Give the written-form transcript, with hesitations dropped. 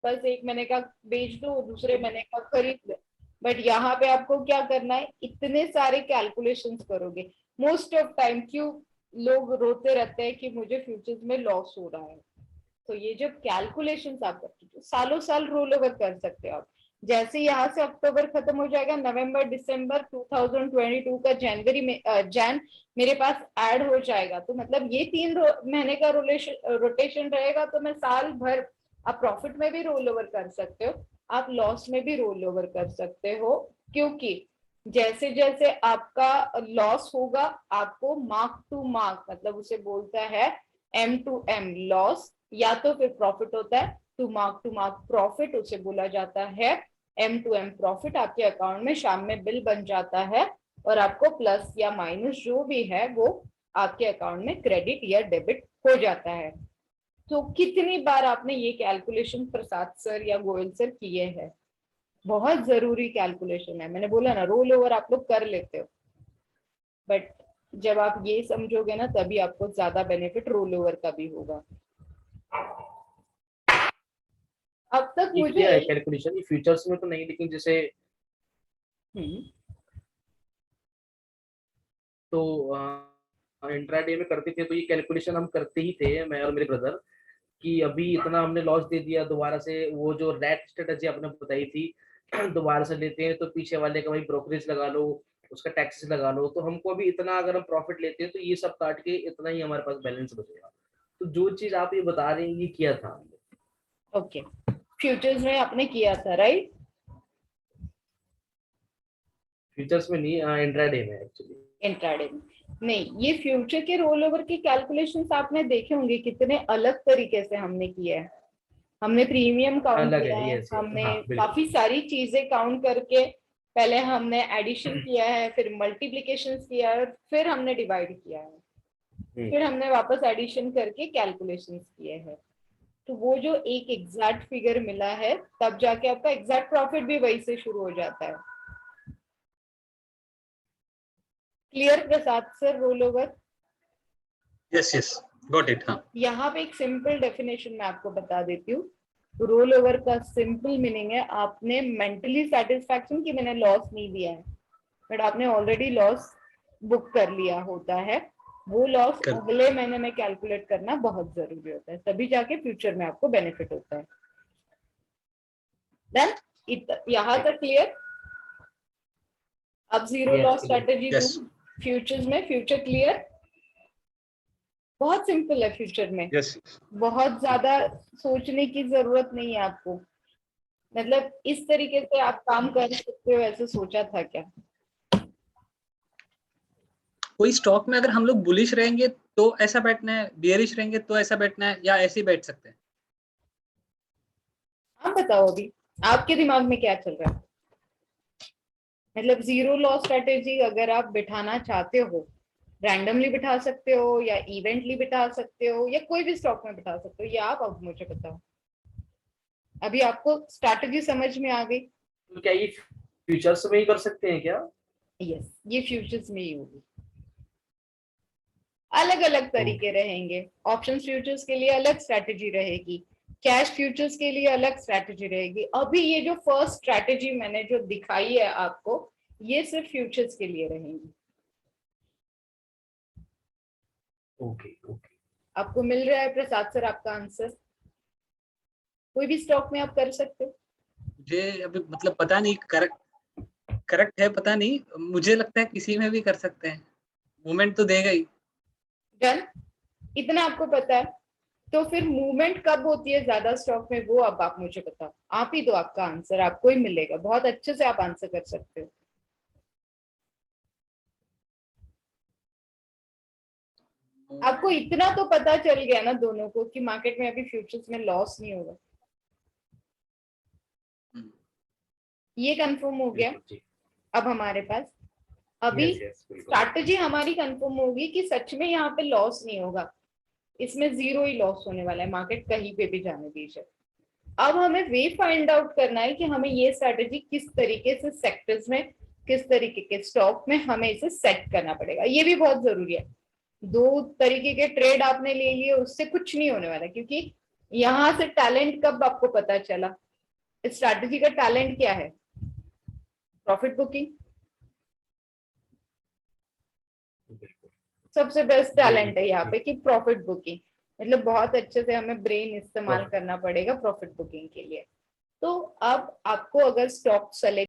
बस एक महीने का बेच दो, दूसरे महीने का खरीद लो। बट यहाँ पे आपको क्या करना है, इतने सारे कैलकुलेशंस करोगे। मोस्ट ऑफ टाइम क्यों लोग रोते रहते हैं कि मुझे फ्यूचर्स में लॉस हो रहा है। तो ये जो कैलकुलेशंस आप करते हो, सालों साल रोल ओवर कर सकते हो आप। जैसे यहाँ से अक्टूबर खत्म हो जाएगा, नवंबर दिसंबर 2022 का जनवरी में जैन मेरे पास ऐड हो जाएगा, तो मतलब ये 3 महीने का रोटेशन रहेगा, तो मैं साल भर आप प्रॉफिट में भी रोल ओवर कर सकते हो, आप लॉस में भी रोल ओवर कर सकते हो। क्योंकि जैसे जैसे आपका लॉस होगा, आपको मार्क टू मार्क, मतलब उसे बोलता है एम टू एम लॉस, या तो फिर प्रॉफिट होता है टू मार्क प्रॉफिट, उसे बोला जाता है एम टू एम प्रॉफिट। आपके अकाउंट में शाम में बिल बन जाता है और आपको प्लस या माइनस जो भी है वो आपके अकाउंट में क्रेडिट या डेबिट हो जाता है। तो कितनी बार आपने ये कैलकुलेशन प्रसाद सर या गोयल सर किए हैं? बहुत जरूरी कैलकुलेशन है। मैंने बोला ना, रोल ओवर आप लोग कर लेते हो, बट जब आप ये समझोगे ना तभी आपको ज्यादा बेनिफिट रोल ओवर का भी होगा। अब तक ये मुझे किया है कैलकुलेशन, ये फ्यूचर्स में तो नहीं, लेकिन जैसे तो इंट्राडे में करते थे तो ये कैलकुलेशन हम करते ही थे, मैं और मेरे ब्रदर, कि अभी इतना हमने लॉस दे दिया, दोबारा से वो जो रैट स्ट्रेटजी आपने बताई थी दोबारा से लेते हैं तो पीछे वाले का भाई ब्रोकरेज लगा लो, उसका टैक्सेस लगा लो, तो हमको अभी इतना अगर हम प्रॉफिट लेते हैं तो ये सब काट के इतना ही हमारे पास बैलेंस बचेगा। तो जो चीज आप ये बता रहे हैं ये किया था हमने। ओके, फ्यूचर्स में आपने किया था राइट? फ्यूचर्स में नहीं, इंट्राडे में एक्चुअली। इंट्राडे में नहीं, ये फ्यूचर के रोल ओवर के कैलकुलेशंस आपने देखे होंगे कितने अलग तरीके से हमने किए हैं। हमने प्रीमियम काउंट अलग किया है, है, यस यस, हमने हाँ बिल्कुल। काफी सारी चीजें काउंट करके, पहले हमने एडिशन किया है, फिर मल्टीप्लीकेशन किया है, फिर हमने डिवाइड किया है, फिर हमने वापस एडिशन करके कैलकुलेशंस किए हैं। तो वो जो एक एग्जैक्ट फिगर मिला है, तब जाके आपका एग्जैक्ट प्रॉफिट भी वही से शुरू हो जाता है। Clear Prasad sir, roll over? Yes yes, got it. हाँ, यहाँ पे एक सिंपल डेफिनेशन मैं आपको बता देती हूँ। रोल ओवर का सिंपल मीनिंग है, आपने मेंटली सेटिस्फैक्शन कि मैंने लॉस नहीं दिया है, बट आपने ऑलरेडी लॉस बुक कर लिया होता है। वो लॉस अगले महीने में कैलकुलेट करना बहुत जरूरी होता है, तभी जाके फ्यूचर में आपको बेनिफिट होता है। देन यहाँ तक क्लियर? अब zero loss strategy yes futures में, फ्यूचर क्लियर? बहुत सिंपल है फ्यूचर में, यस। बहुत ज्यादा सोचने की जरूरत नहीं है आपको। मतलब इस तरीके से आप काम कर सकते हो, ऐसे सोचा था क्या? कोई स्टॉक में अगर हम लोग बुलिश रहेंगे तो ऐसा बैठना है, बियरिश रहेंगे तो ऐसा बैठना है, या ऐसे ही बैठ सकते हैं? आप बताओ अभी आपके दिमाग में क्या चल रहा है? मतलब जीरो लॉस स्ट्रेटेजी अगर आप बिठाना चाहते हो, रैंडमली बिठा सकते हो या इवेंटली बिठा सकते हो या कोई भी स्टॉक में बिठा सकते हो, ये आप अब मुझे बताओ। अभी आपको स्ट्रैटेजी समझ में आ गई? तो क्या ये फ्यूचर्स में ही कर सकते हैं क्या? यस, ये फ्यूचर्स में ही होगी। अलग अलग तरीके रहेंगे। ऑप्शंस फ्यूचर्स के लिए अलग स्ट्रैटेजी रहेगी, कैश फ्यूचर्स के लिए अलग स्ट्रैटेजी रहेगी। अभी ये जो फर्स्ट स्ट्रैटेजी मैंने जो दिखाई है आपको, ये सिर्फ फ्यूचर्स के लिए रहेंगी। Okay okay. आपको मिल रहा है प्रसाद सर आपका आंसर? कोई भी स्टॉक में आप कर सकते हो। मुझे अभी मतलब पता नहीं, करेक्ट है पता नहीं, मुझे लगता है किसी में भी कर सकते हैं, मूवमेंट तो देगा ही। डन, इतना आपको पता है। तो फिर मूवमेंट कब होती है ज्यादा स्टॉक में, वो अब आप मुझे बताओ। आप ही दो आपका आंसर, आपको ही मिलेगा, बहुत अच्छे से आप आंसर कर सकते हो। आपको इतना तो पता चल गया ना दोनों को कि मार्केट में अभी फ्यूचर्स में लॉस नहीं होगा, ये कंफर्म हो गया। अब हमारे पास अभी स्ट्रैटेजी हमारी कंफर्म होगी कि सच में यहाँ पे लॉस नहीं होगा, इसमें जीरो ही लॉस होने वाला है, मार्केट कहीं पे भी जाने दीजिए। अब हमें वे फाइंड आउट करना है कि हमें ये स्ट्रैटेजी किस तरीके से सेक्टर्स में, किस तरीके के स्टॉक में हमें इसे सेट करना पड़ेगा, ये भी बहुत जरूरी है। दो तरीके के ट्रेड आपने ले लिए उससे कुछ नहीं होने वाला, क्योंकि यहाँ से टैलेंट कब आपको पता चला? स्ट्रैटेजी का टैलेंट क्या है? प्रॉफिट बुकिंग सबसे बेस्ट टैलेंट है यहाँ पे कि प्रॉफिट बुकिंग, मतलब बहुत अच्छे से हमें ब्रेन इस्तेमाल करना पड़ेगा प्रॉफिट बुकिंग के लिए। तो अब आपको अगर स्टॉक सेलेक्ट